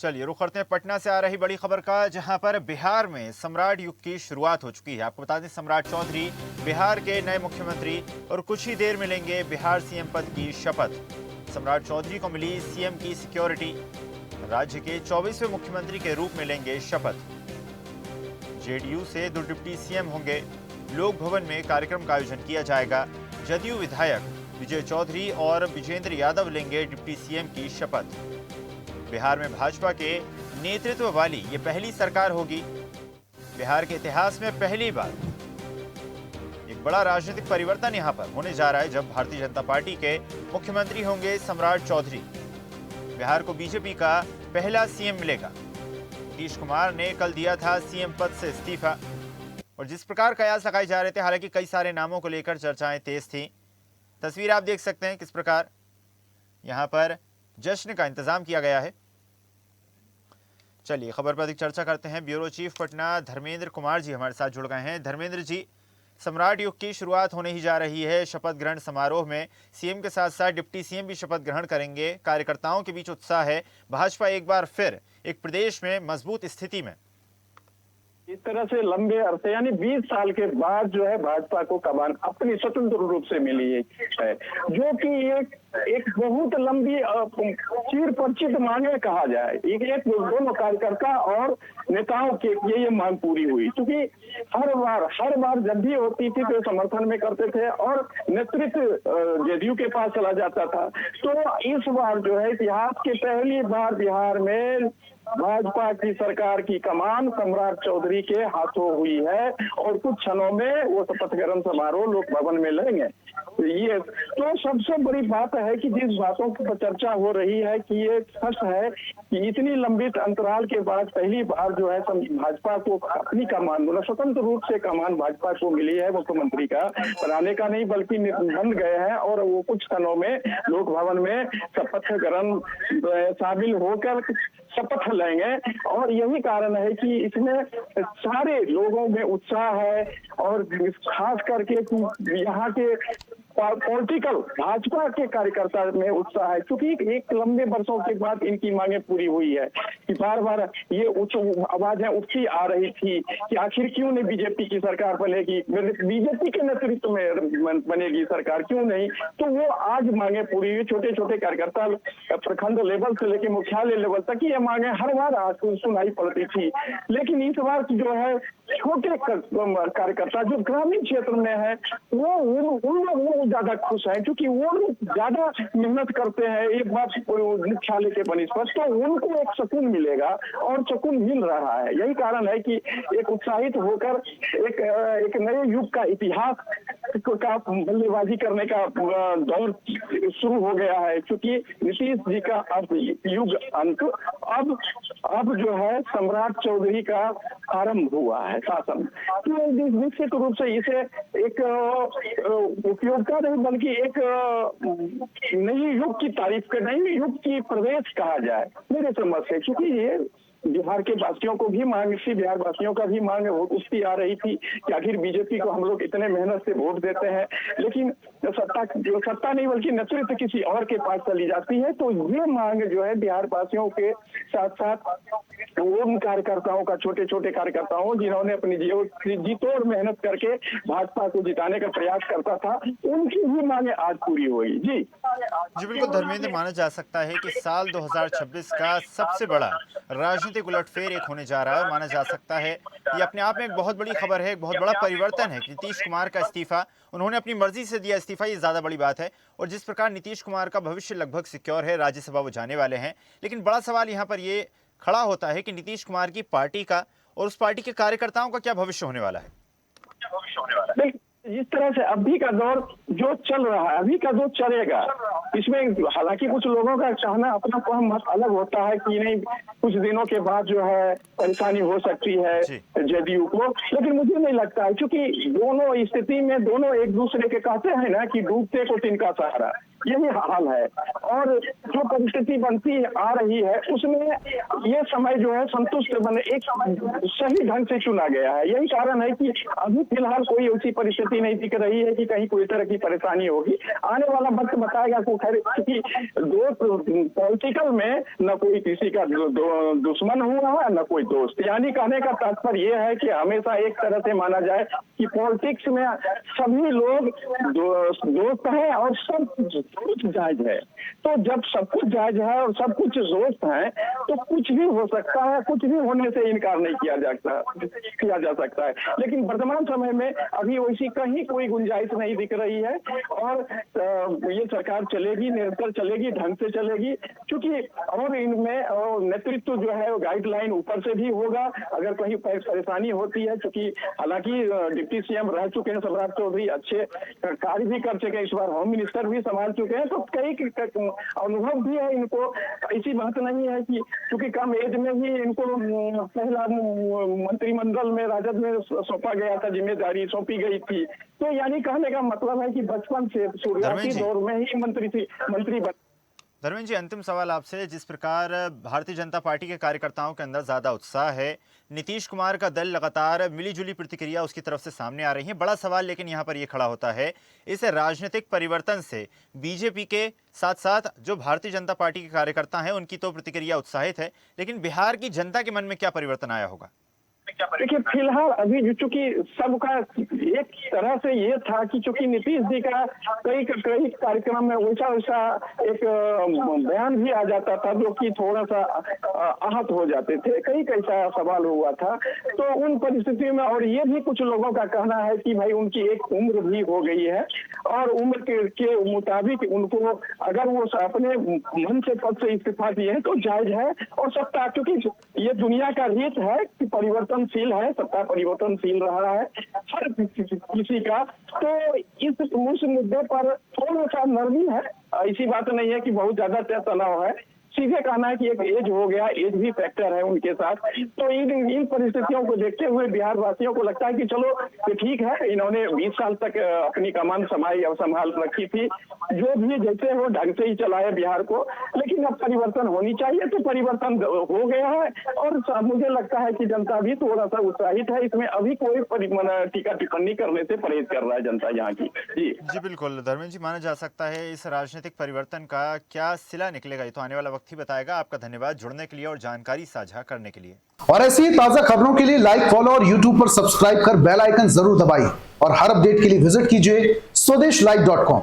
चलिए रुख करते हैं पटना से आ रही बड़ी खबर का, जहां पर बिहार में सम्राट युग की शुरुआत हो चुकी है। आपको बता दें, सम्राट चौधरी बिहार के नए मुख्यमंत्री और कुछ ही देर में लेंगे बिहार सीएम पद की शपथ। सम्राट चौधरी को मिली सीएम की सिक्योरिटी, राज्य के 24वें मुख्यमंत्री के रूप में लेंगे शपथ। जेडीयू से 2 डिप्टी सीएम होंगे। लोक भवन में कार्यक्रम का आयोजन किया जाएगा। जदयू विधायक विजय चौधरी और विजेंद्र यादव लेंगे डिप्टी सीएम की शपथ। बिहार में भाजपा के नेतृत्व वाली ये पहली सरकार होगी। बिहार के इतिहास में पहली बार एक बड़ा राजनीतिक परिवर्तन यहां पर होने जा रहा है, जब भारतीय जनता पार्टी के मुख्यमंत्री होंगे सम्राट चौधरी। बिहार को बीजेपी का पहला सीएम मिलेगा। नीतीश कुमार ने कल दिया था सीएम पद से इस्तीफा, और जिस प्रकार कयास लगाए जा रहे थे, हालांकि कई सारे नामों को लेकर चर्चाएं तेज थी। तस्वीर आप देख सकते हैं किस प्रकार यहां पर जश्न का इंतजाम किया गया है। चलिए खबर पर अधिक चर्चा करते हैं। ब्यूरो चीफ पटना धर्मेंद्र कुमार जी हमारे साथ जुड़ गए हैं। धर्मेंद्र जी, सम्राट युग की शुरुआत होने ही जा रही है। शपथ ग्रहण समारोह में सीएम के साथ साथ डिप्टी सीएम भी शपथ ग्रहण करेंगे। कार्यकर्ताओं के बीच उत्साह है। भाजपा एक बार फिर एक प्रदेश में मजबूत स्थिति में। इस तरह से लंबे अरसे यानी 20 साल के बाद जो है भाजपा को कमान अपनी स्वतंत्र रूप से मिली है, जो कि एक बहुत लंबी चिर परिचित मांगे कहा जाए। एक दोनों कार्यकर्ता और नेताओं के ये मांग पूरी हुई, क्योंकि हर बार जब भी होती थी तो समर्थन में करते थे और नेतृत्व जेडीयू के पास चला जाता था। तो इस बार जो है इतिहास के पहली बार बिहार में भाजपा की सरकार की कमान सम्राट चौधरी के हाथों हुई है, और कुछ क्षणों में वो शपथ ग्रहण समारोह लोक भवन में लेंगे। ये तो सबसे बड़ी बात है कि जिस बातों की चर्चा हो रही है कि ये सच है कि इतनी लंबी अंतराल के बाद पहली बार जो है भाजपा को अपनी कमान, मतलब स्वतंत्र रूप से कमान भाजपा को मिली है। मुख्यमंत्री का बनाने का नहीं बल्कि बन गए हैं, और वो कुछ क्षणों में लोक भवन में शपथ ग्रहण शामिल होकर शपथ लेंगे। और यही कारण है कि इसमें सारे लोगों में उत्साह है, और खास करके यहाँ के पॉलिटिकल भाजपा के कार्यकर्ता में उत्साह है, क्योंकि एक लंबे वर्षों के बाद इनकी मांगे पूरी हुई है कि बार बार ये उच्च आवाजें उठती आ रही थी कि आखिर क्यों नहीं बीजेपी की सरकार बनेगी, बीजेपी के नेतृत्व में बनेगी सरकार, क्यों नहीं। तो वो आज मांगे पूरी हुई। छोटे छोटे कार्यकर्ता प्रखंड लेवल से लेकर मुख्यालय लेवल तक ये मांगे हर बार सुनाई पड़ती थी, लेकिन इस बार जो है छोटे कार्यकर्ता जो ग्रामीण क्षेत्र में है वो ज्यादा खुश है, क्योंकि वो ज्यादा मेहनत करते हैं एक बार मुख्यालय के बनिस्पत, तो उनको एक सुकून मिलेगा और सुकून मिल रहा है। यही कारण है कि एक उत्साहित होकर एक नए युग का इतिहास का बल्लेबाजी करने का दौर शुरू हो गया है, क्योंकि नीतीश जी का अब युग अंत अब जो है सम्राट चौधरी का आरंभ हुआ है शासन। तो निश्चित रूप से इसे एक उपयोगिता नहीं बल्कि एक नई युग की तारीफ के नई युग की प्रवेश कहा जाए मेरे समझ से, क्योंकि ये बिहार के वासियों को भी मांग थी, बिहार वासियों का भी मांग उठती आ रही थी कि आखिर बीजेपी को हम लोग इतने मेहनत से वोट देते हैं, लेकिन सत्ता नहीं बल्कि नेतृत्व किसी और के पास चली जाती है। तो ये मांग जो है बिहार वासियों के साथ साथ उन कार्यकर्ताओं का, छोटे छोटे कार्यकर्ताओं जिन्होंने अपनी जी-तोड़ मेहनत करके भाजपा को जिताने का प्रयास करता था, उनकी भी मांगे आज पूरी हुई। जी बिल्कुल धर्मेंद्र, माना जा सकता है कि साल 2026 का सबसे बड़ा राजनीतिक उलटफेर एक होने जा रहा है, और माना जा सकता है ये अपने आप में एक बहुत बड़ी खबर है, एक बहुत बड़ा परिवर्तन है। नीतीश कुमार का इस्तीफा, उन्होंने अपनी मर्जी से दिया इस्तीफा, ये ज्यादा बड़ी बात है। और जिस प्रकार नीतीश कुमार का भविष्य लगभग सिक्योर है, राज्यसभा वो जाने वाले हैं, लेकिन बड़ा सवाल यहाँ पर ये खड़ा होता है कि नीतीश कुमार की पार्टी का और उस पार्टी के कार्यकर्ताओं का क्या भविष्य होने वाला है। इस तरह से अभी का दौर जो चल रहा है, अभी का दौर चलेगा, इसमें हालांकि कुछ लोगों का कहना अपना मत अलग होता है कि नहीं कुछ दिनों के बाद जो है परेशानी हो सकती है जेडीयू को, लेकिन मुझे नहीं लगता है, क्योंकि दोनों स्थिति में दोनों एक दूसरे के कहते हैं ना कि डूबते को तिनका सहारा। यही हाल है। और जो परिस्थिति बनती आ रही है उसमें ये समय जो है संतुष्ट बने एक सही ढंग से चुना गया है। यही कारण है कि अभी फिलहाल कोई ऐसी परिस्थिति नहीं दिख रही है कि कहीं कोई तरह की परेशानी होगी। आने वाला वक्त बताएगा को खैर कि पॉलिटिकल में न कोई किसी का दुश्मन हुआ है न कोई दोस्त। यानी कहने का तात्पर्य यह है कि हमेशा एक तरह से माना जाए कि पॉलिटिक्स में सभी लोग दोस्त हैं और सब कुछ जायज है। तो जब सब कुछ जायज है और सब कुछ दोस्त है तो कुछ भी हो सकता है, कुछ भी होने से इनकार नहीं किया जा सकता है। लेकिन वर्तमान समय में अभी वैसी कहीं कोई गुंजाइश नहीं दिख रही है और ये सरकार चलेगी, निरंतर चलेगी, ढंग से चलेगी। क्योंकि और इनमें नेतृत्व जो है गाइडलाइन ऊपर से भी होगा अगर कहीं परेशानी होती है। क्योंकि हालांकि डिप्टी सीएम रह चुके हैं सम्राट चौधरी, अच्छे कार्य भी कर चुके हैं, इस बार होम मिनिस्टर भी संभाल चुके हैं, तो कई अनुभव भी है इनको। ऐसी बात नहीं है कि क्योंकि कम एज में ही इनको पहला मंत्रिमंडल में राजद में सौंपा गया था, जिम्मेदारी सौंपी गई थी। तो यानी कहने का मतलब है कि बचपन से शुरुआती दौर में ही मंत्री धर्मेंद्र जी, अंतिम सवाल आपसे। जिस प्रकार भारतीय जनता पार्टी के कार्यकर्ताओं के अंदर ज्यादा उत्साह है, नीतीश कुमार का दल लगातार मिलीजुली प्रतिक्रिया उसकी तरफ से सामने आ रही है, बड़ा सवाल लेकिन यहाँ पर यह खड़ा होता है, इस राजनीतिक परिवर्तन से बीजेपी के साथ साथ जो भारतीय जनता पार्टी के कार्यकर्ता हैं उनकी तो प्रतिक्रिया उत्साहित है, लेकिन बिहार की जनता के मन में क्या परिवर्तन आया होगा? देखिए फिलहाल अभी चूंकि सबका एक तरह से ये था कि चूंकि नीतीश जी का कई कार्यक्रम में वैसा एक बयान भी आ जाता था जो कि थोड़ा सा आहत हो जाते थे, कई सवाल हुआ था। तो उन परिस्थितियों में और ये भी कुछ लोगों का कहना है कि भाई उनकी एक उम्र भी हो गई है और उम्र के मुताबिक उनको अगर वो अपने मन से पद से इस्तीफा दिए हैं तो जायज है। और सत्ता, क्योंकि ये दुनिया का रीत है कि परिवर्तनशील है, सत्ता परिवर्तनशील रहा है हर किसी का। तो इस मुद्दे पर थोड़ा सा नरमी है, ऐसी बात नहीं है कि बहुत ज्यादा तनाव है। सीधे कहना है कि एक एज हो गया, एज भी फैक्टर है उनके साथ। तो इन परिस्थितियों को देखते हुए बिहार वासियों को लगता है कि चलो ये ठीक है, इन्होंने 20 साल तक अपनी कमान संभाल रखी थी, जो भी जैसे हो ढंग से ही चलाया बिहार को, लेकिन अब परिवर्तन होनी चाहिए। तो परिवर्तन हो गया है और मुझे लगता है कि जनता भी थोड़ा सा उत्साहित है। इसमें अभी कोई टीका टिप्पणी करने से परहेज कर रहा है जनता यहाँ की। जी बिल्कुल धर्मेंद्र जी, माना जा सकता है इस राजनीतिक परिवर्तन का क्या सिला निकलेगा ये तो आने वाला वक्त ही बताएगा। आपका धन्यवाद जुड़ने के लिए और जानकारी साझा करने के लिए। और ऐसी ही ताजा खबरों के लिए लाइक, फॉलो और यूट्यूब पर सब्सक्राइब कर बेल आइकन जरूर दबाइए और हर अपडेट के लिए विजिट कीजिए स्वदेशलाइव.com।